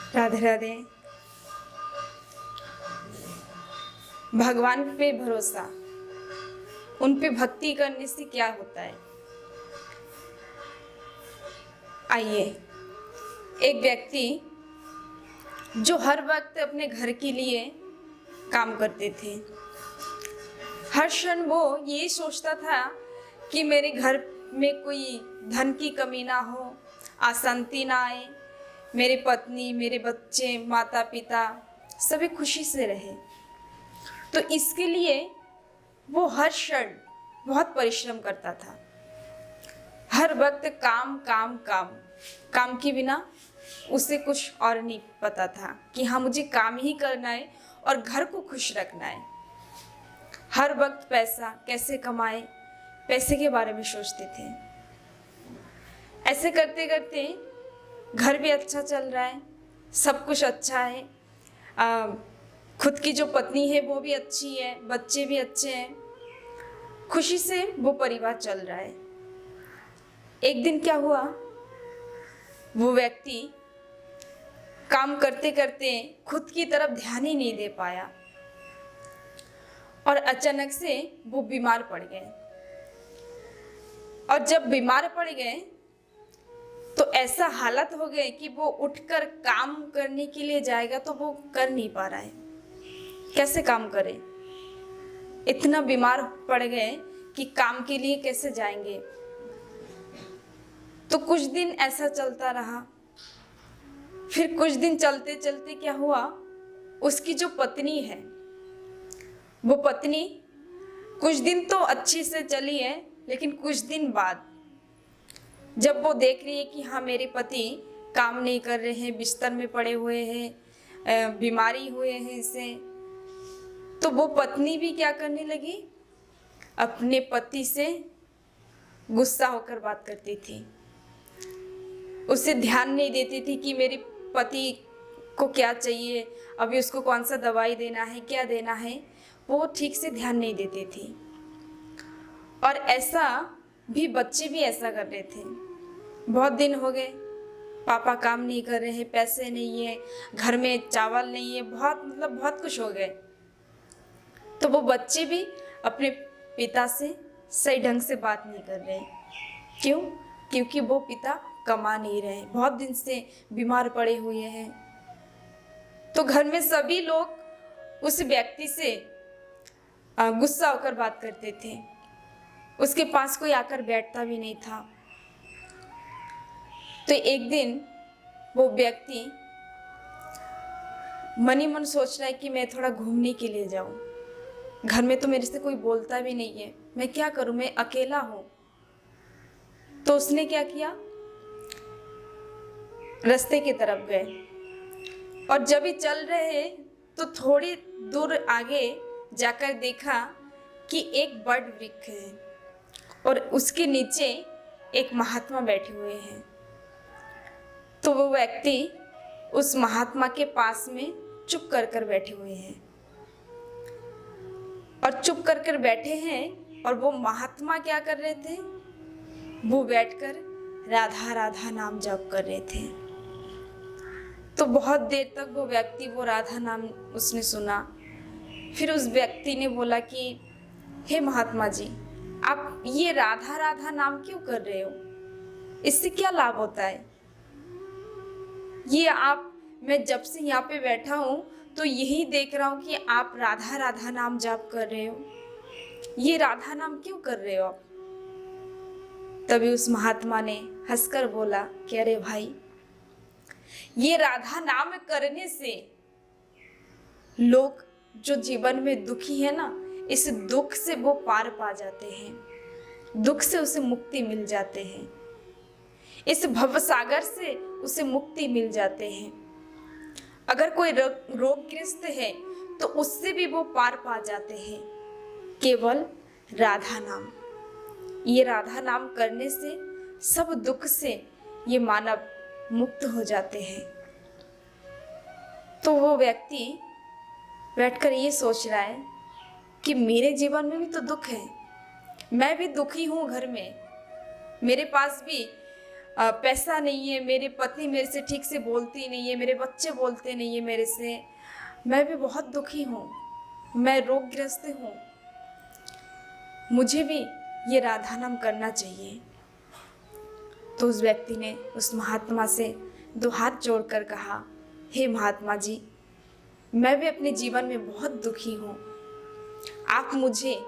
राधे राधे। भगवान पे भरोसा, उन पे भक्ति करने से क्या होता है। आइए, एक व्यक्ति जो हर वक्त अपने घर के लिए काम करते थे, हर क्षण वो यही सोचता था कि मेरे घर में कोई धन की कमी ना हो, अशांति ना आए, मेरी पत्नी, मेरे बच्चे, माता पिता सभी खुशी से रहे। तो इसके लिए वो हर क्षण बहुत परिश्रम करता था। हर वक्त काम काम काम, काम के बिना उसे कुछ और नहीं पता था कि हाँ, मुझे काम ही करना है और घर को खुश रखना है। हर वक्त पैसा कैसे कमाए, पैसे के बारे में सोचते थे। ऐसे करते करते घर भी अच्छा चल रहा है, सब कुछ अच्छा है, खुद की जो पत्नी है वो भी अच्छी है, बच्चे भी अच्छे हैं, खुशी से वो परिवार चल रहा है। एक दिन क्या हुआ, वो व्यक्ति काम करते करते खुद की तरफ ध्यान ही नहीं दे पाया और अचानक से वो बीमार पड़ गए। और जब बीमार पड़ गए तो ऐसा हालत हो गए कि वो उठकर काम करने के लिए जाएगा तो वो कर नहीं पा रहा है। कैसे काम करे, इतना बीमार पड़ गए कि काम के लिए कैसे जाएंगे। तो कुछ दिन ऐसा चलता रहा। फिर कुछ दिन चलते चलते क्या हुआ, उसकी जो पत्नी है, वो पत्नी कुछ दिन तो अच्छी से चली है, लेकिन कुछ दिन बाद जब वो देख रही है कि हाँ, मेरे पति काम नहीं कर रहे हैं, बिस्तर में पड़े हुए हैं, बीमारी हुए हैं इसे, तो वो पत्नी भी क्या करने लगी, अपने पति से गुस्सा होकर बात करती थी। उसे ध्यान नहीं देती थी कि मेरे पति को क्या चाहिए, अभी उसको कौन सा दवाई देना है, क्या देना है, वो ठीक से ध्यान नहीं देती थी। और ऐसा भी बच्चे भी ऐसा कर रहे थे। बहुत दिन हो गए, पापा काम नहीं कर रहे हैं, पैसे नहीं है, घर में चावल नहीं है, बहुत कुछ हो गए। तो वो बच्चे भी अपने पिता से सही ढंग से बात नहीं कर रहे। क्यों? क्योंकि वो पिता कमा नहीं रहे, बहुत दिन से बीमार पड़े हुए हैं। तो घर में सभी लोग उस व्यक्ति से गुस्सा होकर बात करते थे। उसके पास कोई आकर बैठता भी नहीं था। तो एक दिन वो व्यक्ति मन ही मन सोच रहा है कि मैं थोड़ा घूमने के लिए जाऊं, घर में तो मेरे से कोई बोलता भी नहीं है, मैं क्या करूं, मैं अकेला हूं। तो उसने क्या किया, रास्ते की तरफ गए और जब ही चल रहे तो थोड़ी दूर आगे जाकर देखा कि एक बड़ वृक्ष है और उसके नीचे एक महात्मा बैठे हुए हैं। तो वो व्यक्ति उस महात्मा के पास में चुप कर बैठे हुए हैं और चुप कर बैठे हैं। और वो महात्मा क्या कर रहे थे, वो बैठकर राधा राधा नाम जप कर रहे थे। तो बहुत देर तक वो व्यक्ति वो राधा नाम उसने सुना। फिर उस व्यक्ति ने बोला कि हे महात्मा जी, आप ये राधा राधा नाम क्यों कर रहे हो, इससे क्या लाभ होता है। ये मैं जब से यहाँ पे बैठा हूँ तो यही देख रहा हूँ कि आप राधा राधा नाम जाप कर रहे हो, ये राधा नाम क्यों कर रहे हो आप। तभी उस महात्मा ने हंसकर बोला कि अरे भाई, ये राधा नाम करने से लोग जो जीवन में दुखी है ना, इस दुख से वो पार पा जाते हैं, दुख से उसे मुक्ति मिल जाते हैं, इस भवसागर से उसे मुक्ति मिल जाते हैं। अगर कोई रोगग्रस्त है तो उससे भी वो पार पा जाते हैं, केवल राधा नाम। ये राधा नाम करने से सब दुख से ये मानव मुक्त हो जाते हैं। तो वो व्यक्ति बैठकर ये सोच रहा है कि मेरे जीवन में भी तो दुख है, मैं भी दुखी हूँ, घर में मेरे पास भी पैसा नहीं है, मेरे पत्नी मेरे से ठीक से बोलती नहीं है, मेरे बच्चे बोलते नहीं है मेरे से, मैं भी बहुत दुखी हूँ, मैं रोगग्रस्त हूँ, मुझे भी ये राधा नाम करना चाहिए। तो उस व्यक्ति ने उस महात्मा से 2 हाथ जोड़कर कहा, हे महात्मा जी, मैं भी अपने जीवन में बहुत दुखी हूँ, आप मुझे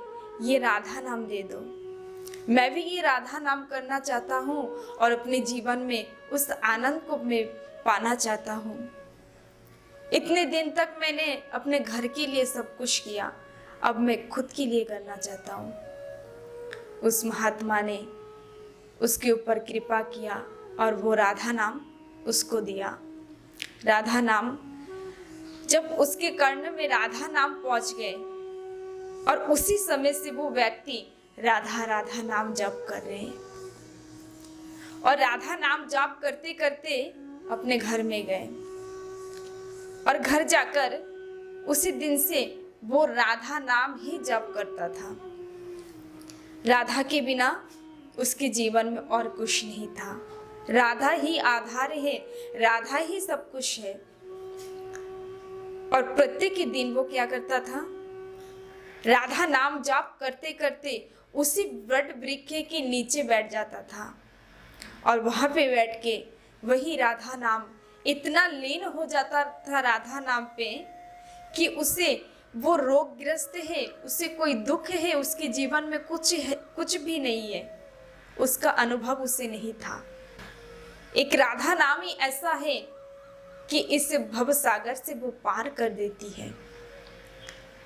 ये राधा नाम दे दो, मैं भी ये राधा नाम करना चाहता हूँ और अपने जीवन में उस आनंद को मैं पाना चाहता हूँ। इतने दिन तक मैंने अपने घर के लिए सब कुछ किया, अब मैं खुद के लिए करना चाहता हूँ। उस महात्मा ने उसके ऊपर कृपा किया और वो राधा नाम उसको दिया। राधा नाम जब उसके कर्ण में राधा नाम पहुंच गए और उसी समय से वो व्यक्ति राधा राधा नाम जप कर रहे हैं और राधा नाम जाप करते करते अपने घर में गए और घर जाकर उसी दिन से वो राधा नाम ही जप करता था। राधा के बिना उसके जीवन में और कुछ नहीं था। राधा ही आधार है, राधा ही सब कुछ है। और प्रत्येक दिन वो क्या करता था, राधा नाम जाप करते करते उसी वट वृक्ष के नीचे बैठ जाता था और वहां पे बैठ के वही राधा नाम इतना लीन हो जाता था राधा नाम पे कि उसे वो रोगग्रस्त है, उसे कोई दुख है, उसके जीवन में कुछ भी नहीं है, उसका अनुभव उसे नहीं था। एक राधा नाम ही ऐसा है कि इस भव सागर से वो पार कर देती है।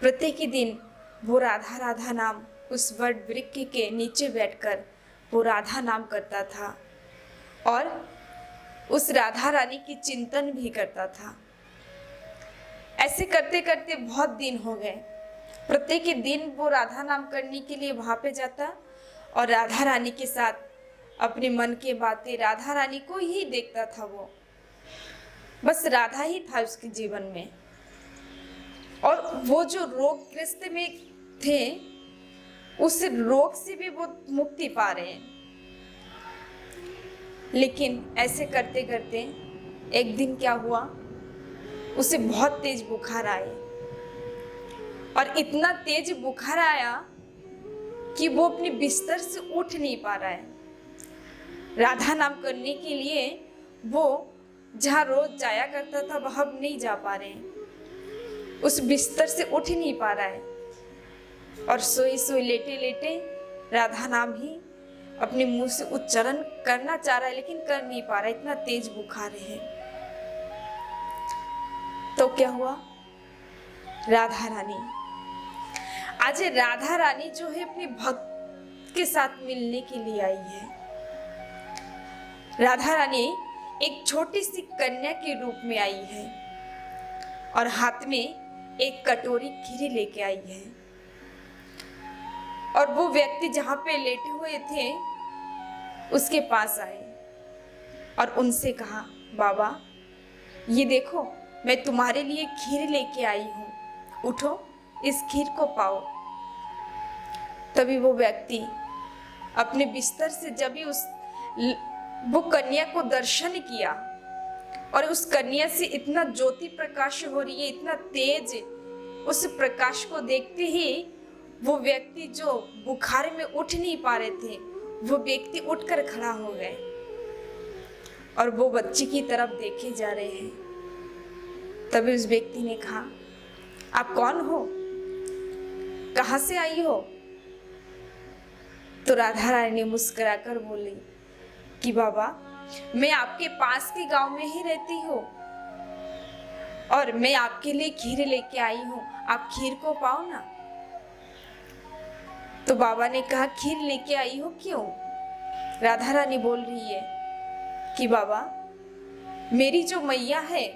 प्रत्येक दिन वो राधा राधा नाम उस वट वृक्ष के नीचे बैठकर वो राधा नाम करता था और उस राधा रानी की चिंतन भी करता था। ऐसे करते करते बहुत दिन हो गए। प्रत्येक दिन वो राधा नाम करने के लिए वहां पे जाता और राधा रानी के साथ अपने मन की बातें, राधा रानी को ही देखता था। वो बस राधा ही था उसके जीवन में और वो जो रोगग्रस्त में थे उस रोग से भी वो मुक्ति पा रहे हैं। लेकिन ऐसे करते करते एक दिन क्या हुआ, उसे बहुत तेज बुखार आए और इतना तेज बुखार आया कि वो अपने बिस्तर से उठ नहीं पा रहा है। राधा नाम करने के लिए वो जहाँ रोज जाया करता था वहां नहीं जा पा रहे हैं, उस बिस्तर से उठ नहीं पा रहा है और सोई सोई लेटे लेटे राधा नाम ही अपने मुंह से उच्चारण करना चाह रहा है लेकिन कर नहीं पा रहा, इतना तेज बुखार है। तो क्या हुआ, राधा रानी आज राधा रानी जो है अपने भक्त के साथ मिलने के लिए आई है। राधा रानी एक छोटी सी कन्या के रूप में आई है और हाथ में एक कटोरी खीर लेके आई है और वो व्यक्ति जहां पे लेटे हुए थे उसके पास आए और उनसे कहा, बाबा ये देखो मैं तुम्हारे लिए खीर लेके आई हूँ, उठो इस खीर को पाओ। तभी वो व्यक्ति अपने बिस्तर से जब भी वो कन्या को दर्शन किया और उस कन्या से इतना ज्योति प्रकाश हो रही है, इतना तेज, उस प्रकाश को देखते ही वो व्यक्ति जो बुखार में उठ नहीं पा रहे थे वो व्यक्ति उठकर खड़ा हो गए और वो बच्ची की तरफ देखे जा रहे हैं। तभी उस व्यक्ति ने कहा, आप कौन हो, कहां से आई हो? तो राधा रानी ने मुस्कुराकर बोली कि बाबा मैं आपके पास के गांव में ही रहती हूँ और मैं आपके लिए खीर लेके आई हूँ, आप खीर को पाओ ना। तो बाबा ने कहा, खीर लेके आई हो क्यों? राधा रानी बोल रही है कि बाबा मेरी जो मैया है,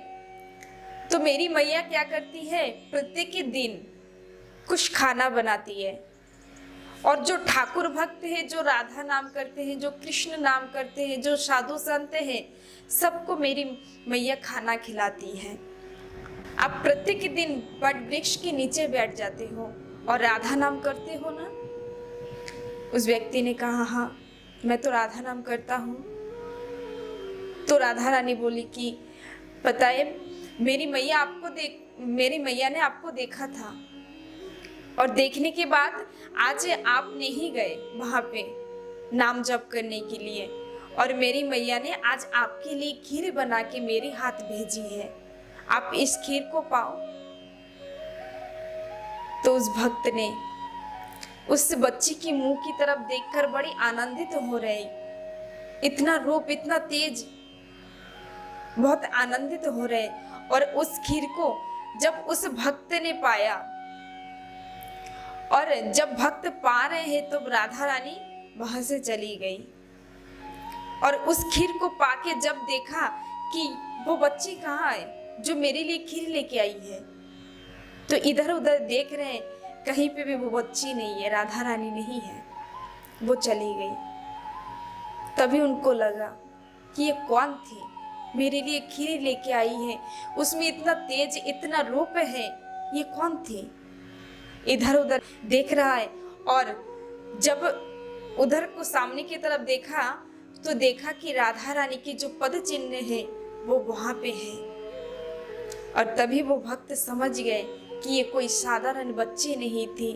तो मेरी मैया क्या करती है, प्रत्येक दिन कुछ खाना बनाती है और जो ठाकुर भक्त है, जो राधा नाम करते हैं, जो कृष्ण नाम करते हैं, जो साधु संत हैं, सबको मेरी मैया खाना खिलाती है। आप प्रत्येक दिन वट वृक्ष के नीचे बैठ जाते हो और राधा नाम करते हो ना? उस व्यक्ति ने कहा, हाँ मैं तो राधा नाम करता हूँ। तो राधा रानी बोली कि पता है, मेरी मैया ने आपको देखा था, और देखने के बाद आज आप नहीं गए वहां पे नाम जप करने के लिए, और मेरी मैया ने आज आपके लिए खीर बना के मेरे हाथ भेजी है, आप इस खीर को पाओ। तो उस भक्त ने उस बच्ची की मुंह की तरफ देखकर बड़ी आनंदित हो रही, इतना रूप इतना तेज, बहुत आनंदित हो रहे। और उस खीर को जब उस भक्त ने पाया, और जब भक्त पा रहे हैं तो राधा रानी वहां से चली गई, और उस खीर को पाके जब देखा कि वो बच्ची कहाँ है जो मेरे लिए खीर लेके आई है, तो इधर उधर देख रहे हैं, कहीं पे भी वो बच्ची नहीं है, राधा रानी नहीं है, वो चली गई। तभी उनको लगा कि ये कौन थी, मेरे लिए खीर लेके आई है, उसमें इतना तेज इतना रूप है, ये कौन थी। इधर उधर देख रहा है, और जब उधर को सामने की तरफ देखा तो देखा कि राधा रानी की जो पद चिन्ह है वो वहां पे है। और तभी वो भक्त समझ गए कि ये कोई साधारण बच्ची नहीं थी,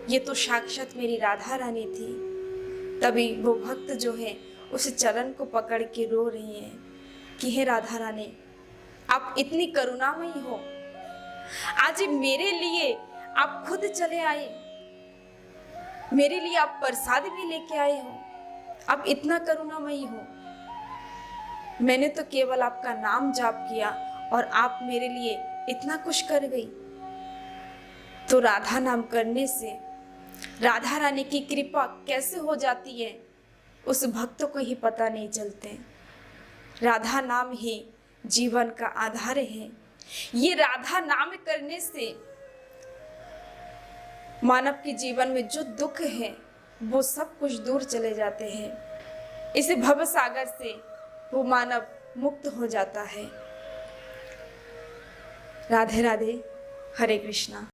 ये तो साक्षात मेरी राधा रानी थी। तभी वो भक्त जो है उस चरण को पकड़ के रो रही है कि हे राधा रानी, आप इतनी करुणामयी हो, आज मेरे लिए आप खुद चले आए, मेरे लिए आप प्रसाद भी लेके आए हो, आप इतना करुणामयी हो। मैंने तो केवल आपका नाम जाप किया और आप मेरे लिए इतना कुछ कर गई। तो राधा नाम करने से राधा रानी की कृपा कैसे हो जाती है उस भक्त को ही पता नहीं चलते। राधा नाम ही जीवन का आधार है। ये राधा नाम करने से मानव के जीवन में जो दुख है वो सब कुछ दूर चले जाते हैं। इस भव सागर से वो मानव मुक्त हो जाता है। राधे राधे, हरे कृष्णा।